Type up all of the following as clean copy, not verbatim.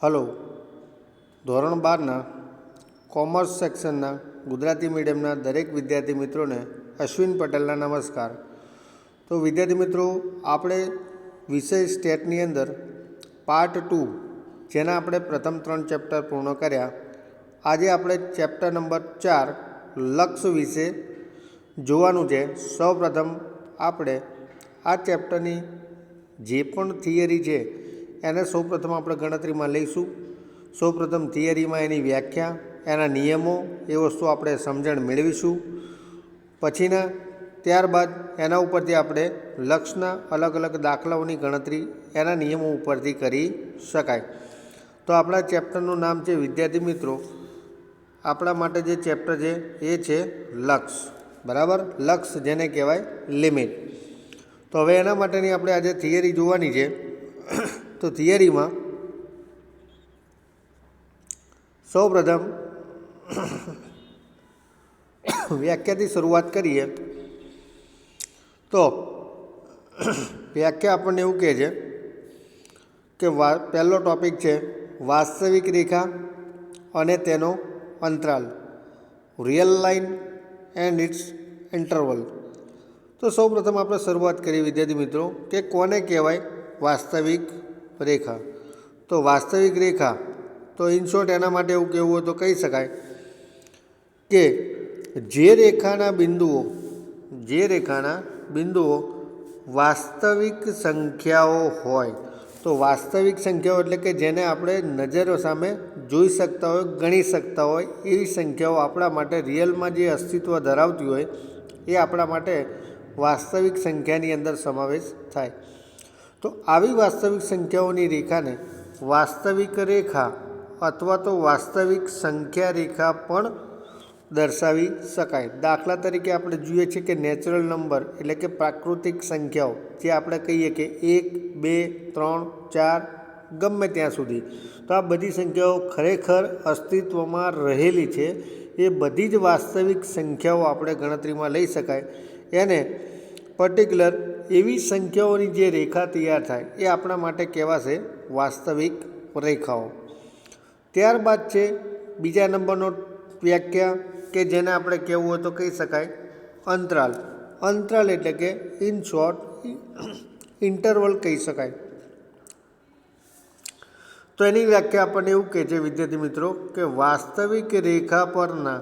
Hello, ધોરણ 12ના commerce સેક્શનના Gujarati મીડિયમના દરેક વિદ્યાર્થી મિત્રોને અશ્વિન પટેલના નમસ્કાર. તો વિદ્યાર્થી મિત્રો, આપણે વિષય સ્ટેટની અંદર પાર્ટ 2 જેના આપણે પ્રથમ 3 ચેપ્ટર પૂર્ણ કર્યા. આજે આપણે ચેપ્ટર નંબર 4 લક્ષ્ય વિશે જોવાનું છે. સૌપ્રથમ આપણે આ ચેપ્ટરની જે પણ થિયરી છે એને સૌપ્રથમ આપણે ગણતરીમાં લઈશું. સૌપ્રથમ થિયરીમાં એની વ્યાખ્યા, એના નિયમો એ વસ્તુ આપણે સમજણ મેળવીશું. પછીના ત્યારબાદ એના ઉપરથી આપણે લક્ષના અલગ અલગ દાખલાઓની ગણતરી એના નિયમો ઉપરથી કરી શકાય. તો આપણા ચેપ્ટરનું નામ છે વિદ્યાર્થી મિત્રો, આપણા માટે જે ચેપ્ટર છે એ છે લક્ષ. બરાબર, લક્ષ જેને કહેવાય લિમિટ. તો હવે એના માટેની આપણે આજે થિયરી જોવાની છે. તો થિયરીમાં સૌપ્રથમ વ્યાખ્યાથી શરૂઆત કરીએ. તો વ્યાખ્યા આપણને એવું કહે છે કે પહેલો ટૉપિક છે વાસ્તવિક રેખા અને તેનો અંતરાલ, real line and it's interval. તો સૌપ્રથમ આપણે શરૂઆત કરીએ વિદ્યાર્થી મિત્રો કે કોને કહેવાય વાસ્તવિક રેખા. તો વાસ્તવિક રેખા, તો ઇન શોર્ટ એના માટે એવું કહેવું હોય તો કહી શકાય કે જે રેખાના બિંદુઓ વાસ્તવિક સંખ્યાઓ હોય. તો વાસ્તવિક સંખ્યાઓ એટલે કે જેને આપણે નજરો સામે જોઈ શકતા હોય, ગણી શકતા હોય એવી સંખ્યાઓ આપણા માટે રિયલમાં જે અસ્તિત્વ ધરાવતી હોય એ આપણા માટે વાસ્તવિક સંખ્યાની અંદર સમાવેશ થાય. તો આવી વાસ્તવિક સંખ્યાઓની રેખાને વાસ્તવિક રેખા અથવા તો વાસ્તવિક સંખ્યા રેખા પણ દર્શાવી શકાય. દાખલા તરીકે આપણે જોઈએ છીએ કે નેચરલ નંબર એટલે કે પ્રાકૃતિક સંખ્યાઓ જે આપણે કહીએ કે 1, 2, 3, 4 ગમે ત્યાં સુધી, તો આ બધી સંખ્યાઓ ખરેખર અસ્તિત્વમાં રહેલી છે. એ બધી જ વાસ્તવિક સંખ્યાઓ આપણે ગણતરીમાં લઈ શકાય. એને પર્ટિક્યુલર એવી સંખ્યાઓની જે રેખા તૈયાર થાય એ આપણા માટે કહેવાશે વાસ્તવિક રેખાઓ. ત્યારબાદ છે બીજા નંબરનો વ્યાખ્યા કે જેને આપણે કહેવું હોય તો કહી શકાય અંતરાલ. અંતરાલ એટલે કે ઇન શોર્ટ ઇન્ટરવલ કહી શકાય. તો એની વ્યાખ્યા આપણને એવું કહે છે વિદ્યાર્થી મિત્રો કે વાસ્તવિક રેખા પરના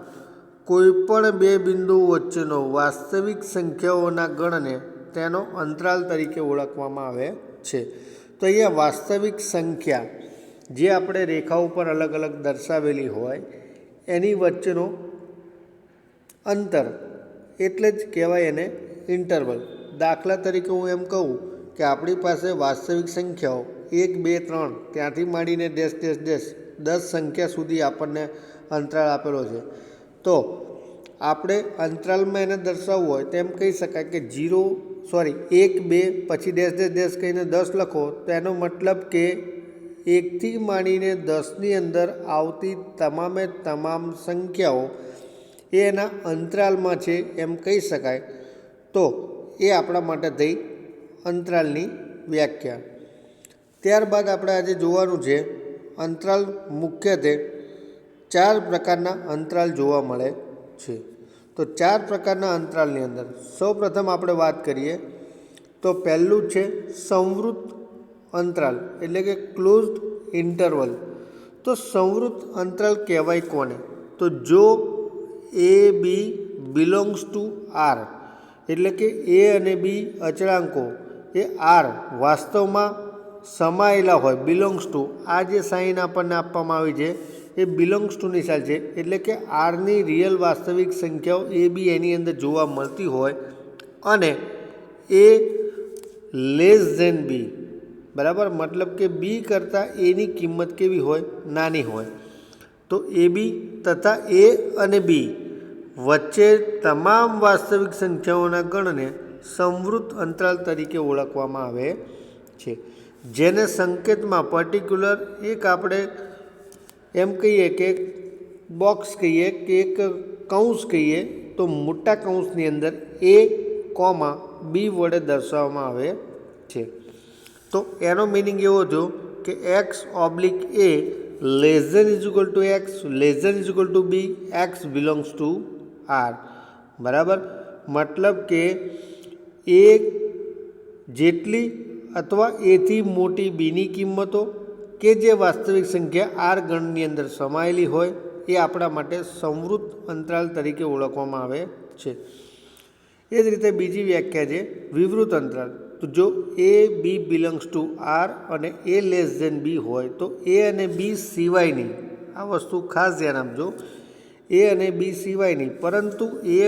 કોઈપણ બે બિંદુઓ વચ્ચેનો વાસ્તવિક સંખ્યાઓના ગણને તેનો અંતરાલ તરીકે ઓળખવામાં આવે છે. તો અહીંયા વાસ્તવિક સંખ્યા જે આપણે રેખા ઉપર અલગ અલગ દર્શાવેલી હોય એની વચ્ચેનો અંતર એટલે જ કહેવાય એને ઇન્ટરવલ. દાખલા તરીકે હું એમ કહું કે આપણી પાસે વાસ્તવિક સંખ્યાઓ 1, 2, 3 ત્યાંથી માંડીને ડેશ ડેશ ડેશ 10 સંખ્યા સુધી આપણને અંતરાળ આપેલો છે. તો આપણે અંતરાલમાં એને દર્શાવવું હોય તો એમ કહી શકાય કે 1, 2 પછી ડેશ ડેશ ડેશ કહીને 10 લખો તો એનો મતલબ કે 1થી માંડીને 10ની અંદર આવતી તમામે તમામ સંખ્યાઓ એ એના અંતરાલમાં છે એમ કહી શકાય. તો એ આપણા માટે થઈ અંતરાલની વ્યાખ્યા. ત્યારબાદ આપણે આજે જોવાનું છે અંતરાલ. મુખ્યત્વે 4 પ્રકારના અંતરાલ જોવા મળે છે. તો 4 પ્રકારના અંતરાલની અંદર સૌપ્રથમ આપણે વાત કરીએ તો પહેલું છે સંવૃત અંતરાલ એટલે કે ક્લોઝડ ઇન્ટરવલ. તો સંવૃત અંતરાલ કહેવાય કોને? તો જો A B belongs to R એટલે કે એ અને બી અચળાંકો એ આર વાસ્તવમાં સમાયેલા હોય. બિલોંગ્સ ટુ, આ જે સાઇન આપણને આપવામાં આવી છે એ બિલોંગ્સ ટુની સાઇન છે એટલે કે આરની રિયલ વાસ્તવિક સંખ્યાઓ એ બી એની અંદર જોવા મળતી હોય અને એ લેસ ધેન બી. બરાબર, મતલબ કે બી કરતાં એની કિંમત કેવી હોય? નાની હોય. તો એ બી તથા એ અને બી વચ્ચે તમામ વાસ્તવિક સંખ્યાઓના ગણને સંવૃત અંતરાલ તરીકે ઓળખવામાં આવે છે. જેને સંકેતમાં પર્ટિક્યુલર એક આપણે એમ કહીએ કે બોક્સ કહીએ કે એક કૌંસ કહીએ તો મોટા કૌંસની અંદર એ, બી વડે દર્શાવવામાં આવે છે. તો એનો મિનિંગ એવો થયો કે X oblique A less than is equal to X, less than is equal to B, X belongs to R. બરાબર, મતલબ કે એ જેટલી અથવા એથી મોટી બીની કિંમતો કે જે વાસ્તવિક સંખ્યા આર ગણની અંદર સમાયેલી હોય એ આપણા માટે સંવૃત અંતરાલ તરીકે ઓળખવામાં આવે છે. એ જ રીતે બીજી વ્યાખ્યા છે વિવૃત અંતરાલ. તો જો A B belongs to R અને એ લેસ ધેન બી હોય તો એ અને બી સિવાયની, આ વસ્તુ ખાસ ધ્યાન આપજો, એ અને બી સિવાયની પરંતુ એ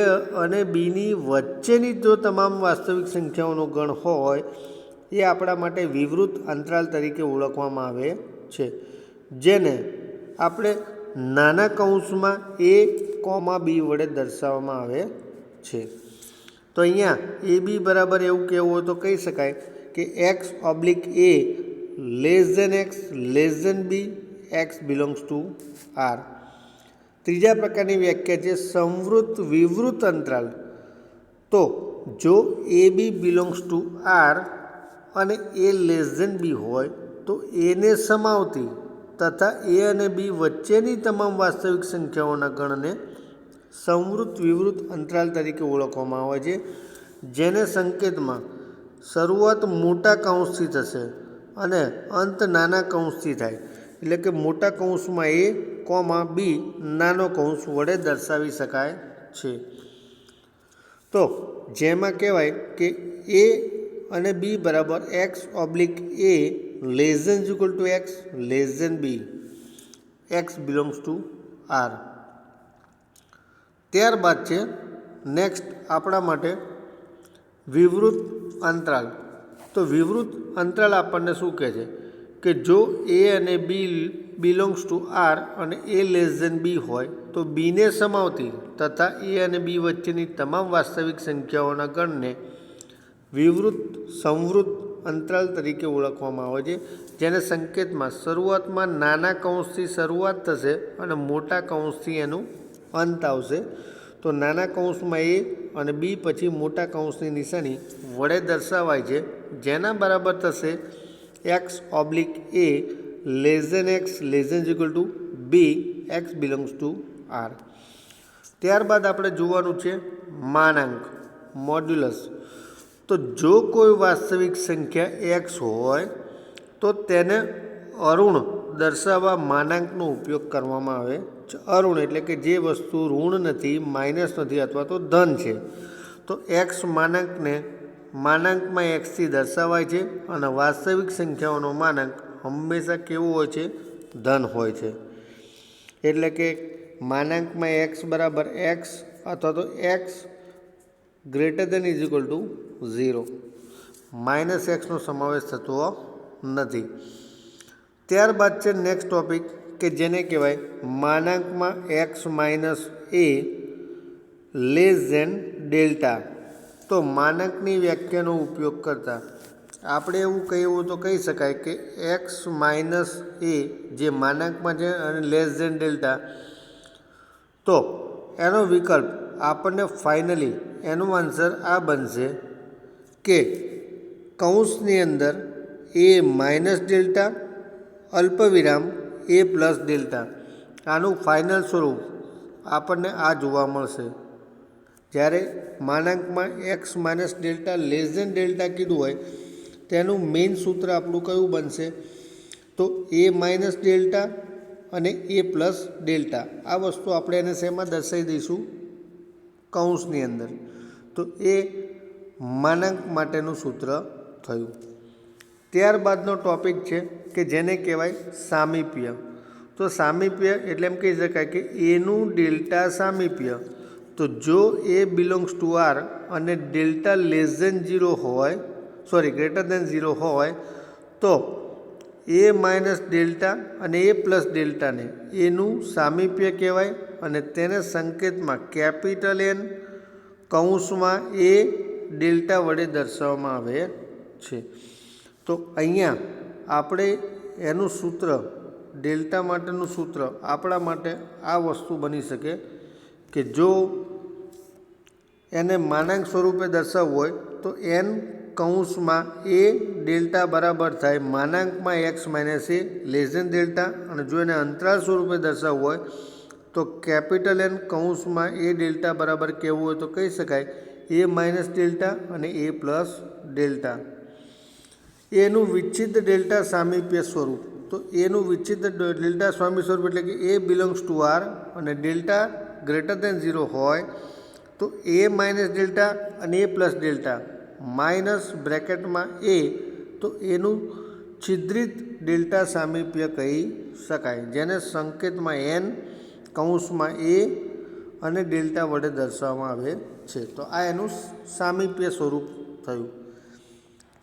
અને બીની વચ્ચેની જો તમામ વાસ્તવિક સંખ્યાઓનો ગણ હોય એ આપણા માટે વિવૃત અંતરાલ તરીકે ઓળખવામાં આવે છે, જેને આપણે નાના કૌંસમાં એ કોમા બી વડે દર્શાવવામાં આવે છે. તો અહીંયા એ બી બરાબર એવું કહેવું હોય તો કહી શકાય કે X oblique A less than X, less than B, X belongs to R. ત્રીજા પ્રકારની વ્યાખ્યા છે સંવૃત વિવૃત અંતરાલ. તો જો A B belongs to R અને એ લેસ ધેન બી હોય તો એને સમાવતી તથા એ અને બી વચ્ચેની તમામ વાસ્તવિક સંખ્યાઓના ગણને સંવૃત વિવૃત અંતરાલ તરીકે ઓળખવામાં આવે છે, જેને સંકેતમાં શરૂઆત મોટા કૌંસથી થશે અને અંત નાના કૌંસથી થાય. એટલે કે મોટા કૌંસમાં એ કોમા બી નાનો કૌંસ વડે દર્શાવી શકાય છે. તો જેમાં કહેવાય કે એ અને બી બરાબર X oblique A less than equal to X, less than B, X belongs to R. ત્યારબાદ છે નેક્સ્ટ આપણા માટે વિવૃત અંતરાલ. તો વિવૃત અંતરાલ આપણને શું કહે છે કે જો એ અને બી બિલોંગ્સ ટુ આર અને એ લેસ ધેન બી હોય તો બીને સમાવતી તથા એ અને બી વચ્ચેની તમામ વાસ્તવિક સંખ્યાઓના ગણને વિવૃત સંવૃત અંતરાલ તરીકે ઓળખવામાં આવે છે, જેને સંકેતમાં શરૂઆતમાં નાના કૌંસથી શરૂઆત થશે અને મોટા કૌંસથી એનું અંત આવશે. તો નાના કૌંસમાં એ અને બી પછી મોટા કૌંસની નિશાની વડે દર્શાવાય છે, જેના બરાબર થશે X oblique A less than X, less than equal to B, X belongs to R. ત્યારબાદ આપણે જોવાનું છે માનાંક મોડ્યુલસ. તો જો કોઈ વાસ્તવિક સંખ્યા એક્સ હોય તો તેને અરુણ દર્શાવવા માનાંકનો ઉપયોગ કરવામાં આવે છે. અરુણ એટલે કે જે વસ્તુ ઋણ નથી, માઇનસ નથી અથવા તો ધન છે. તો એક્સ માનાંકને માનાંકમાં એક્સથી દર્શાવાય છે અને વાસ્તવિક સંખ્યાઓનો માનાંક હંમેશા કેવો હોય છે? ધન હોય છે. એટલે કે માનાંકમાં એક્સ બરાબર એક્સ અથવા તો x greater than is equal to 0, minus એક્સનો સમાવેશ થતો નથી. ત્યારબાદ છે નેક્સ્ટ ટોપિક કે જેને કહેવાય માનાંકમાં x minus A less than delta. તો માનાંકની વ્યાખ્યાનો ઉપયોગ કરતાં આપણે એવું કહેવું તો કહી શકાય કે એક્સ માઇનસ એ જે માનાંકમાં છે અને લેસ ધેન ડેલ્ટા, તો એનો વિકલ્પ આપણને ફાઇનલી એનું આન્સર આ બનશે કે કૌંસની અંદર એ માઇનસ ડેલ્ટા અલ્પવિરામ એ પ્લસ ડેલ્ટા. આનું ફાઇનલ સ્વરૂપ આપણને આ જોવા મળશે. જ્યારે માનાંકમાં x minus delta less than delta કીધું હોય તેનું મેઇન સૂત્ર આપણું કયું બનશે? તો એ માઇનસ ડેલ્ટા અને એ પ્લસ ડેલ્ટા. આ વસ્તુ આપણે એને શેમાં દર્શાવી દઈશું? કૌંસની અંદર. તો એ માનાંક માટેનું સૂત્ર થયું. ત્યારબાદનો ટૉપિક છે કે જેને કહેવાય સામીપ્ય. તો સામીપ્ય એટલે એમ કહી શકાય કે એનું ડેલ્ટા સામીપ્ય. તો જો એ બિલોંગ્સ ટુ આર અને ડેલ્ટા લેસ ધેન 0 હોય, ગ્રેટર ધેન 0 હોય તો એ માઇનસ ડેલ્ટા અને એ પ્લસ ડેલ્ટાને એનું સામીપ્ય કહેવાય અને તેને સંકેતમાં કેપિટલ એન કૌંસમાં એ ડેલ્ટા વડે દર્શાવવામાં આવે છે. તો અહીંયા આપણે એનું સૂત્ર ડેલ્ટા માટેનું સૂત્ર આપણા માટે આ વસ્તુ બની શકે કે જો એને માનાંક સ્વરૂપે દર્શાવવું હોય તો એન કૌંસમાં એ ડેલ્ટા બરાબર થાય માનાંકમાં x minus A less than delta, અને જો એને અંતરાલ સ્વરૂપે દર્શાવવું હોય તો કેપિટલ એન કૌંસમાં એ ડેલ્ટા બરાબર કહેવું હોય તો કહી શકાય એ માઇનસ ડેલ્ટા અને એ પ્લસ ડેલ્ટા. એનું વિચ્છિન્ન ડેલ્ટા સામીપ્ય સ્વરૂપ, તો એનું વિચ્છિન્ન ડેલ્ટા સામીપ્ય સ્વરૂપ એટલે કે એ બિલોંગ્સ ટુ આર અને ડેલ્ટા ગ્રેટર દેન 0 હોય તો એ માઇનસ ડેલ્ટા અને એ પ્લસ ડેલ્ટા માઇનસ બ્રેકેટમાં એ, તો એનું છિદ્રિત ડેલ્ટા સામીપ્ય કહી શકાય, જેને સંકેતમાં એન કૌંસમાં એ અને ડેલ્ટા વડે દર્શાવવામાં આવે છે. તો આ એનું સામીપ્ય સ્વરૂપ થયું.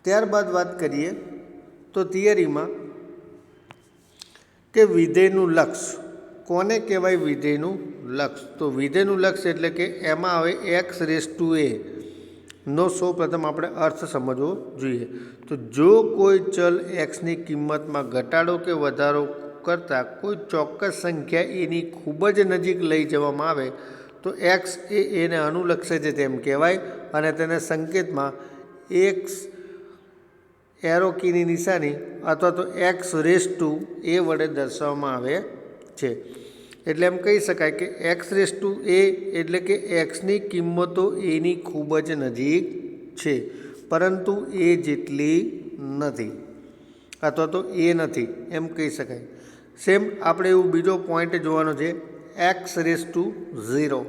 ત્યારબાદ વાત કરીએ તો થિયરીમાં કે વિધેયનું લક્ષ કોને કહેવાય? વિધેયનું લક્ષ. તો વિધેયનું લક્ષ એટલે કે એમાં આવે એક્સ રેઝ ટુ એ નો સૌ પ્રથમ આપણે અર્થ સમજવો જોઈએ. તો જો કોઈ ચલ એક્સની કિંમતમાં ઘટાડો કે વધારો કરતાં કોઈ ચોક્કસ સંખ્યા એની ખૂબ જ નજીક લઈ જવામાં આવે તો એક્સ એ એને અનુલક્ષે છે તેમ કહેવાય, અને તેને સંકેતમાં એક્સ એરો કીની નિશાની અથવા તો એક્સ રેઝ ટુ એ વડે દર્શાવવામાં આવે છે. એટલે એમ કહી શકાય કે એક્સ રેઝ ટુ એ એટલે કે એક્સની કિંમતો એની ખૂબ જ નજીક છે પરંતુ એ જેટલી નથી અથવા તો એ નથી એમ કહી શકાય. સેમ આપણે એવું બીજો પોઈન્ટ જોવાનો છે એક્સ રેઝ ટુ 0.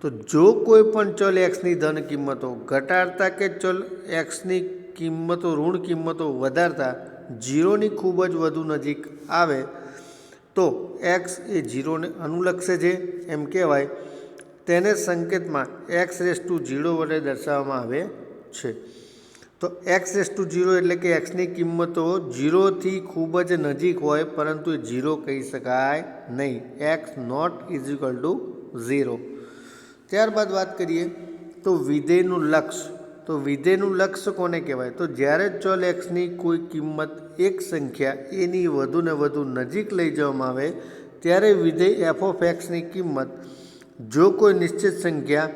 તો જો કોઈ પણ ચલ એક્સની ધન કિંમતો ઘટાડતા કે ચલ એક્સની કિંમતો ઋણ કિંમતો વધારતા 0ની ખૂબ જ વધુ નજીક આવે તો એક્સ એ 0ને અનુલક્ષે છે એમ કહેવાય. તેને સંકેતમાં એક્સ રેઝ ટુ 0 વડે દર્શાવવામાં આવે છે. તો એક્સ રેઝ ટુ 0 એટલે કે એક્સની કિંમતો 0થી ખૂબ જ નજીક હોય પરંતુ એ 0 કહી શકાય નહીં. X not is equal to 0. ત્યારબાદ વાત કરીએ તો વિધેયનું લક્ષ. તો વિધેયનું લક્ષ કોને કહેવાય? તો જ્યારે ચલ એક્સની કોઈ કિંમત એક સંખ્યા એની વધુને વધુ નજીક લઈ જવામાં આવે ત્યારે વિધેય એફ ઓફ એક્સની કિંમત જો કોઈ નિશ્ચિત સંખ્યા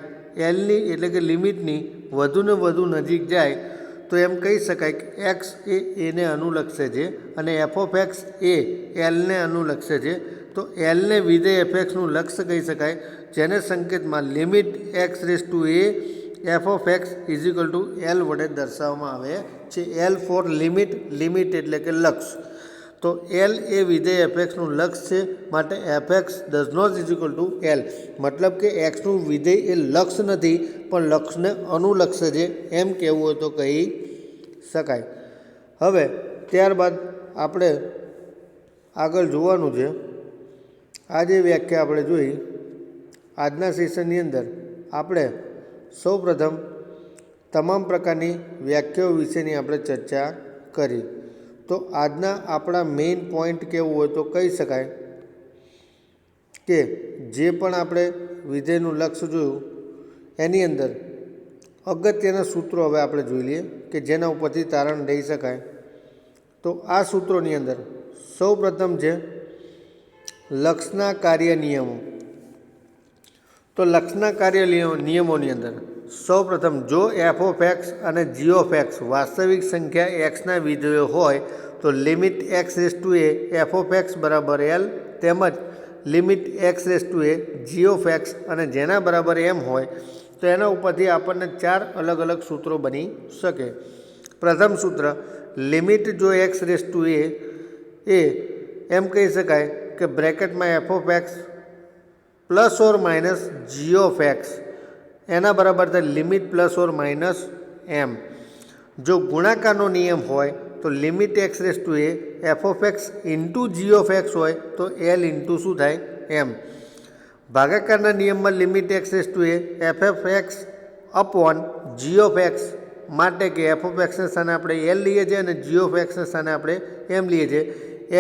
એલની એટલે કે લિમિટની વધુને વધુ નજીક જાય તો એમ કહી શકાય કે એક્સ એ એને અનુલક્ષે છે અને એફ ઓફ એક્સ એ એલને અનુલક્ષે છે. તો એલને વિધેય એફ એક્સનું લક્ષ્ય કહી શકાય, જેને સંકેતમાં limit x raise to A F of x is equal to l વડે દર્શાવવામાં આવે છે. એલ ફોર લિમિટ, લિમિટ એટલે કે લક્ષ. તો એલ એ વિધેય એફ એક્સનું લક્ષ છે, માટે F X does not is equal to L. મતલબ કે એક્સનું વિધેય એ લક્ષ નથી પણ લક્ષને અનુલક્ષે છે એમ કહેવું હોય તો કહી શકાય. હવે ત્યારબાદ આપણે આગળ જોવાનું છે. આ જે વ્યાખ્યા આપણે જોઈ આજના સેશનની અંદર આપણે સૌપ્રથમ તમામ પ્રકારની વ્યાખ્યાઓ વિશેની આપણે ચર્ચા કરી. તો આજના આપણા મેઇન પોઈન્ટ કહેવું હોય તો કહી શકાય કે જે પણ આપણે વિધેયનું લક્ષ્ય જોયું એની અંદર અગત્યના સૂત્રો હવે આપણે જોઈ લઈએ કે જેના ઉપરથી તારણ દઈ શકાય. તો આ સૂત્રોની અંદર સૌપ્રથમ છે લક્ષના કાર્ય નિયમો. તો લક્ષના કાર્ય નિયમોની અંદર સૌપ્રથમ જો એફ ઓફ એક્સ અને જી ઓફ એક્સ વાસ્તવિક સંખ્યા એક્સના વિધેયો હોય તો limit x raise to A F of X બરાબર એલ તેમજ limit x raise to A G of X અને જેના બરાબર એમ હોય તો એના ઉપરથી આપણને 4 અલગ અલગ સૂત્રો બની શકે. પ્રથમ સૂત્ર લિમિટ જો એક્સ રેઝ ટુ એ એમ કહી શકાય કે બ્રેકેટમાં f of x plus or minus g of x એના બરાબર થાય limit plus or minus m. જો ગુણાકારનો નિયમ હોય તો limit x raise to A F of x into g of x હોય તો એલ ઇન્ટુ શું થાય એમ. ભાગાકારના નિયમમાં limit x raise to A F of x upon g of x માટે કે એફ ઓફ એક્સને સ્થાને આપણે એલ લઈએ છીએ અને જી ઓફ એક્સને સ્થાને આપણે એમ લઈએ છીએ,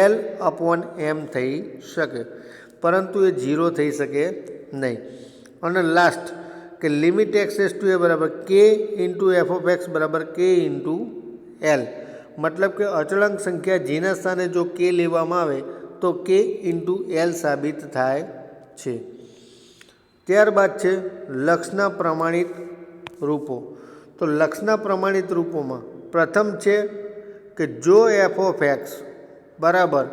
એલ અપોન એમ થઈ શકે પરંતુ એ 0 થઈ શકે નહીં. અને લાસ્ટ કે લિમિટ એક્સ રેઝ ટુ એ બરાબર k into F of X બરાબર કે ઇન્ટુ એલ. મતલબ કે અચળાંક સંખ્યા જેના સ્થાને જો કે લેવામાં આવે તો કે ઇન્ટુ એલ સાબિત થાય છે. ત્યારબાદ છે લક્ષના પ્રમાણિત રૂપો. તો લક્ષના પ્રમાણિત રૂપોમાં પ્રથમ છે કે જો એફ ઓફ એક્સ બરાબર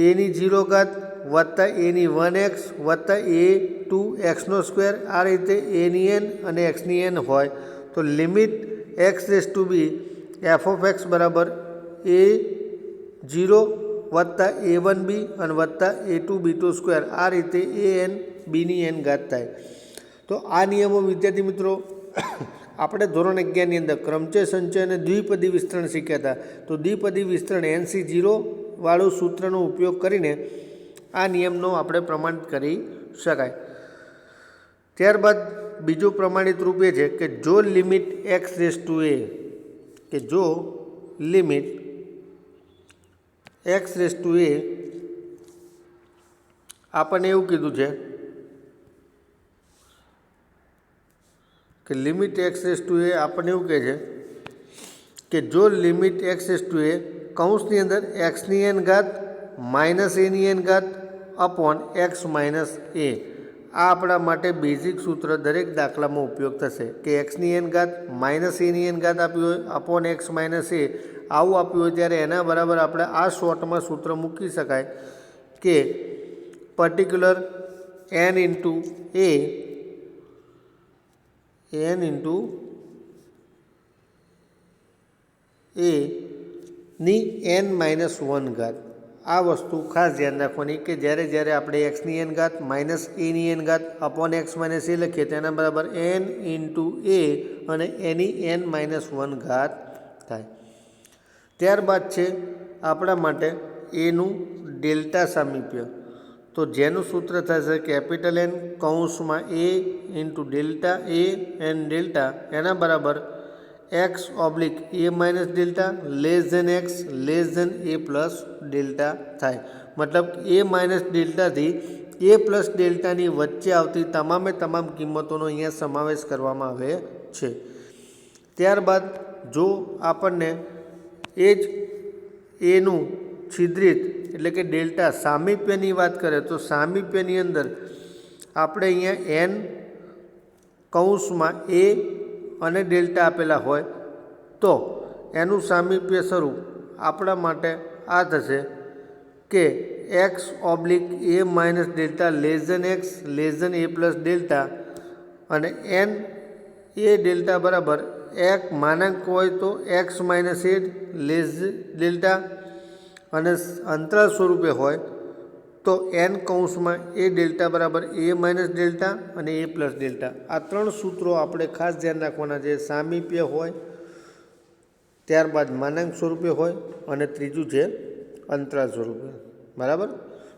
એની 0 ઘાત વત્તા એની 1x વત્તા એ 2x² આ રીતે એની એન અને એક્સની એન હોય તો limit x raise to B F of X બરાબર a0 વત્તા a1b અને વત્તા a2b² આ રીતે એ એન બીની એન ઘાત થાય. તો આ નિયમો વિદ્યાર્થી મિત્રો આપણે ધોરણ 11ની અંદર ક્રમચય સંચય અને દ્વિપદી વિસ્તરણ શીખ્યા હતા. તો દ્વિપદી વિસ્તરણ NC0 વાળું સૂત્રનો ઉપયોગ કરીને આ નિયમનો આપણે પ્રમાણિત કરી શકાય. ત્યારબાદ બીજું પ્રમાણિત રૂપ એ છે કે જો લિમિટ એક્સ રેઝ ટુ એ કે જો લિમિટ એક્સ રેઝ ટુ એ આપણને એવું કીધું છે કે લિમિટ એક્સ રેઝ ટુ એ આપણને એવું કહે છે કે જો લિમિટ એક્સ રેઝ ટુ એ કૌંસની અંદર એક્સની એન ઘાત માઇનસ એની એન ઘાત અપોન એક્સ માઇનસ એ આ આપણા માટે બેઝિક સૂત્ર દરેક દાખલામાં ઉપયોગ થશે કે એક્સની એન ઘાત માઇનસ એની એન ઘાત આપ્યું હોય અપોન એક્સ માઇનસ એ આવું આપ્યું હોય ત્યારે એના બરાબર આપણે આ શોર્ટમાં સૂત્ર મૂકી શકાય કે particular N into A N into એ ની n માઇનસ 1 ઘાત. આ વસ્તુ ખાસ ધ્યાન રાખવાની કે જ્યારે આપણે એક્સની એન ઘાત માઇનસ એની એન ઘાત અપોન એક્સ માઇનસ એ લખીએ તેના બરાબર n ઇન્ટુ એ અને એની n માઇનસ 1 ઘાત થાય. ત્યારબાદ છે આપણા માટે એનું ડેલ્ટા સામીપ્ય. તો જેનું સૂત્ર થશે કેપિટલ એન કૌંસમાં A into delta A N delta એના બરાબર X oblique A minus delta less than X less than A plus delta થાય. મતલબ એ માઇનસ ડેલ્ટાથી એ પ્લસ ડેલ્ટાની વચ્ચે આવતી તમામ કિંમતોનો અહીંયા સમાવેશ કરવામાં આવે છે. ત્યારબાદ જો આપણને એ જ એનું છિદ્રિત એટલે કે ડેલ્ટા સામીપ્યની વાત કરે તો સામીપ્યની અંદર આપણે અહીંયા એન કૌંસમાં એ અને ડેલ્ટા આપેલા હોય તો એનું સામીપ્ય સ્વરૂપ આપણા માટે આ થશે કે X oblique A minus delta less than X less than A plus delta અને એન એ ડેલ્ટા બરાબર એક માનાંક હોય તો X minus A less delta અને અંતરાલ સ્વરૂપે હોય તો એન કૌંસમાં એ ડેલ્ટા બરાબર એ માઇનસ ડેલ્ટા અને એ પ્લસ ડેલ્ટા. આ 3 સૂત્રો આપણે ખાસ ધ્યાન રાખવાના છે. સામીપ્ય હોય, ત્યારબાદ માનાંક સ્વરૂપે હોય અને ત્રીજું છે અંતરાલ સ્વરૂપે. બરાબર.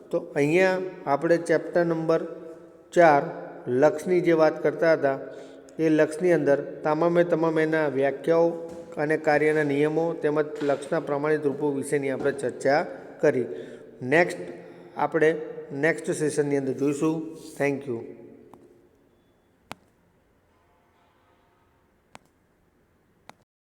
તો અહીંયા આપણે ચેપ્ટર નંબર 4 લક્ષની જે વાત કરતા હતા એ લક્ષની અંદર તમામ એના વ્યાખ્યાઓ અને કાર્યના નિયમો તેમજ લક્ષના પ્રમાણિત રૂપો વિશેની આપણે ચર્ચા કરી. આપણે નેક્સ્ટ સેશનની અંદર જોઈશું. Thank you.